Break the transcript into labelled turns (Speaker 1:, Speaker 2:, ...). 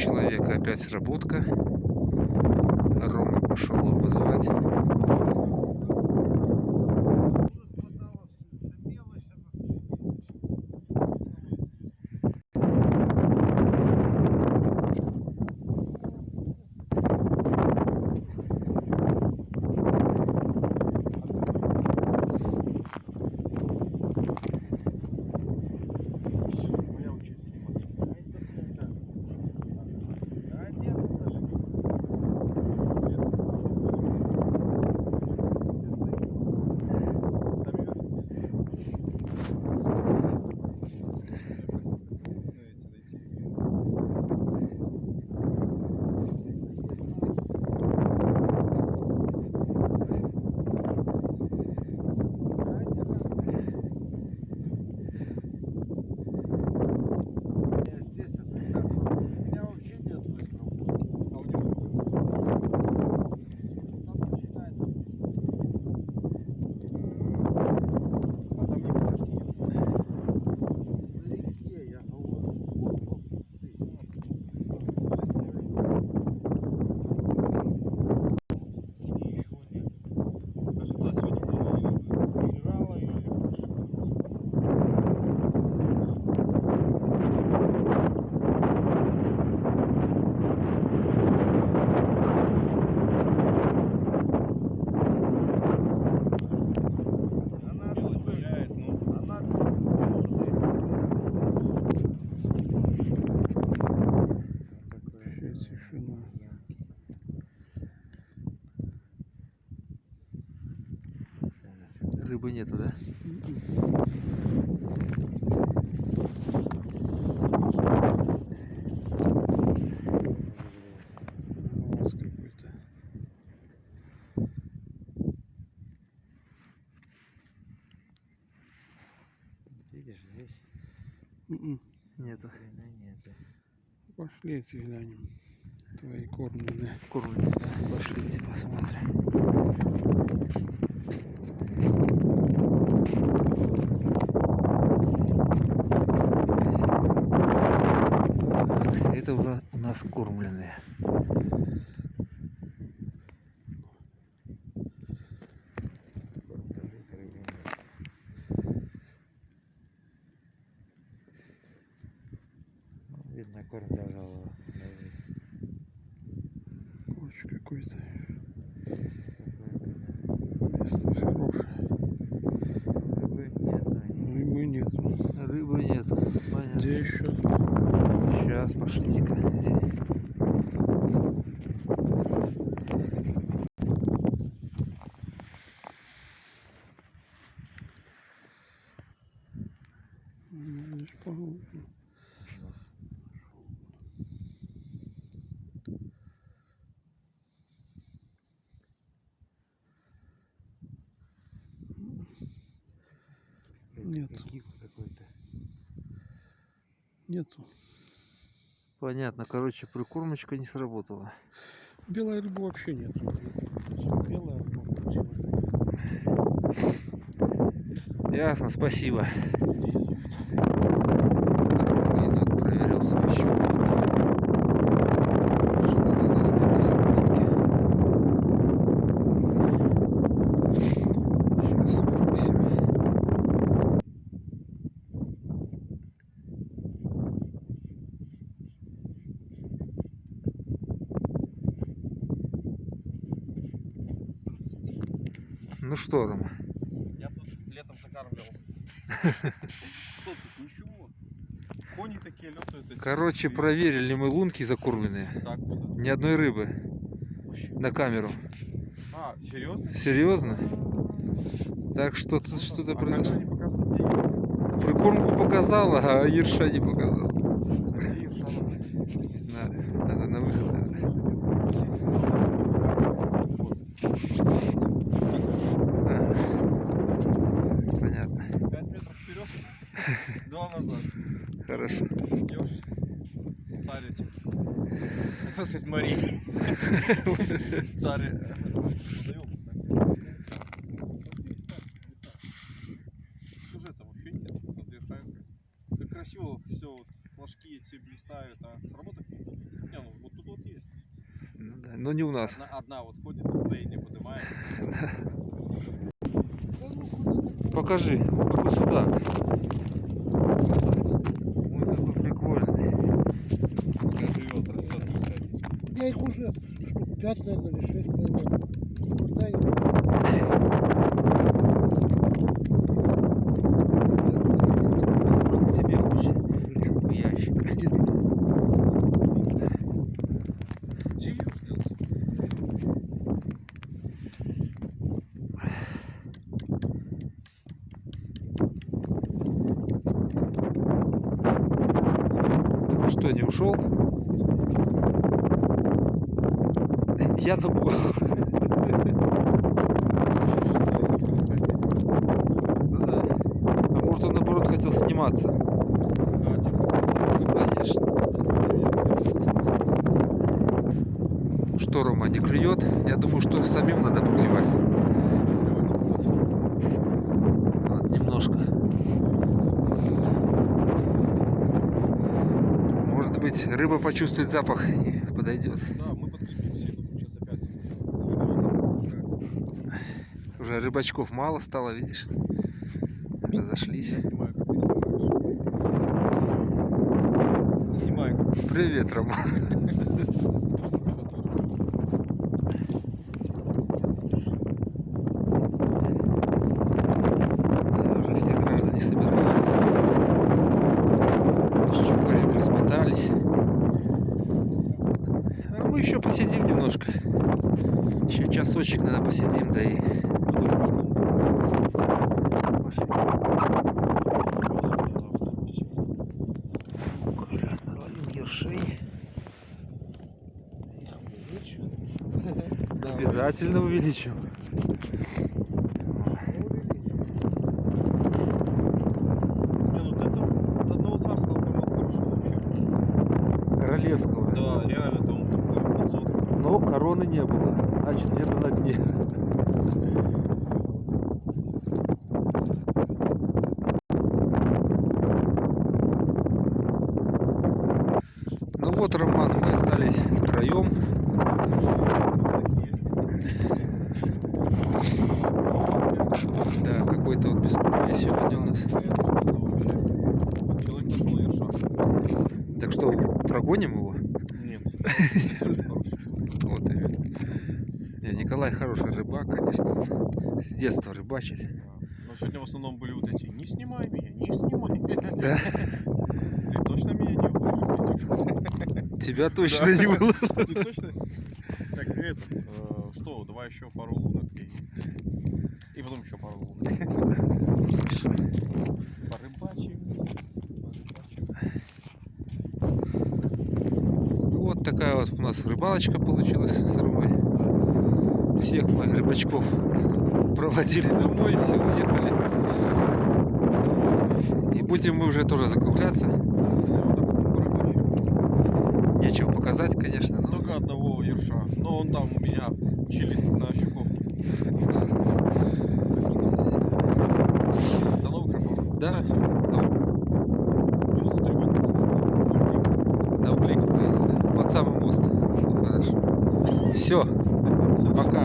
Speaker 1: человека опять сработка. Рома пошел его вызывать. Рыбы нету, да?
Speaker 2: Видишь, здесь
Speaker 1: Нету.
Speaker 2: нету.
Speaker 3: Пошли глянем. Твои кормленные.
Speaker 1: Кормленные, да? Пошлите посмотрим. Это уже у нас кормленные.
Speaker 2: Видно, корм лежал.
Speaker 3: Корч какой-то. Место хорошее.
Speaker 2: Рыбы нет.
Speaker 3: Рыбы нету.
Speaker 1: Рыбы нету. Понятно.
Speaker 3: Где еще?
Speaker 1: Сейчас, пошлите-ка здесь.
Speaker 3: Здесь поглубже. Нет.
Speaker 2: Какой-то.
Speaker 3: Нету.
Speaker 1: Понятно, короче, прикормочка не сработала.
Speaker 3: Белой рыбы вообще нету. Белая рыба получилась.
Speaker 1: Ясно, спасибо. Рома идет, проверил свою щуковку. Что-то у нас не было сработки. Сейчас спросим. Ну что, Рома?
Speaker 4: Я тут летом закармливал. Что тут? Ничего. Кони такие летают.
Speaker 1: Короче, проверили мы лунки закормленные.
Speaker 4: Так, что?
Speaker 1: Ни одной рыбы.
Speaker 4: Вообще.
Speaker 1: На камеру.
Speaker 4: А, серьезно?
Speaker 1: Серьезно? Так что тут что-то произошло.
Speaker 4: Они показывают деньги.
Speaker 1: Прикормку показала, а ерша не показала.
Speaker 4: А где ерша надо найти?
Speaker 1: Не знаю. Надо на выход, наверное. Понятно.
Speaker 4: 5 метров вперед, 2 назад.
Speaker 1: Хорошо.
Speaker 4: Идешь, царить. Это сказать, Мария. Царь. Сюжета вообще нет. Вот я знаю, как красиво все вот флажки эти блистают, а сработать не будет. Не, ну вот тут вот есть.
Speaker 1: Ну, да. Но не у нас.
Speaker 4: Одна вот ходит, настроение поднимает.
Speaker 1: Покажи. О, какой судак. Ой, какой прикольный.
Speaker 4: Пускай живет, растет, кстати.
Speaker 3: Я их уже штук 5, наверное, или 6 поймал. Куда их?
Speaker 1: Он к тебе хочет. В ящик.
Speaker 3: Иди туда.
Speaker 4: Где ее ждет?
Speaker 1: Что, не ушел? Я забыл. Ну да. А может он наоборот хотел сниматься?
Speaker 4: А, типа,
Speaker 1: Ну конечно. Что, Рома, не клюет? Я думаю, что самим надо поклевать. Вот немножко. Может быть, рыба почувствует запах и подойдет.
Speaker 4: да, мы подключимся, и тут сейчас опять свернуть.
Speaker 1: Уже рыбачков мало стало, видишь? Разошлись.
Speaker 4: Я снимаю, как ты снимаешь. Снимаю, как
Speaker 1: Привет, Рома. Да, уже все граждане собираются. Щукари уже смотались. А мы еще посидим немножко. Еще часочек, наверное, посидим, да и пошли. Коля наловил ершей. Обязательно увеличим.
Speaker 4: Не, ну ты там до одного царского поймал хорошо вообще.
Speaker 1: Королевского.
Speaker 4: Да, реально там такой подсотка.
Speaker 1: Но короны не было. Значит, где-то на дне. Ну вот, Роман, мы остались втроем. Да, какой-то вот бескровие сегодня у нас.
Speaker 4: Человек нашел ерша.
Speaker 1: Так что, прогоним его?
Speaker 4: Нет. Очень хороший человек.
Speaker 1: Вот именно. Не, Николай хороший рыбак, конечно. С детства рыбачит.
Speaker 4: Но сегодня в основном были вот эти: не снимай меня, не снимай меня.
Speaker 1: Да?
Speaker 4: Ты точно меня не будешь?
Speaker 1: Тебя точно не было.
Speaker 4: Ты точно? Так, что, давай еще пару лунок и потом еще пару лунок. Порыбачим.
Speaker 1: Вот такая вот у нас рыбалочка получилась с Ромой. Всех мы рыбачков проводили домой, все уехали. И будем мы уже тоже закругляться.
Speaker 4: Все, вот так вот порыбачим.
Speaker 1: Нечего показать, конечно. Но...
Speaker 4: Только одного ерша. Но он там у меня чилит на щуковке. До новых рыбалок.
Speaker 1: Да?
Speaker 4: Кстати,
Speaker 1: Ну,
Speaker 4: минус 3 минуты.
Speaker 1: на углейку поедем, да? Под самый мост. Ну, хорошо. Все,
Speaker 4: Всё.
Speaker 1: пока.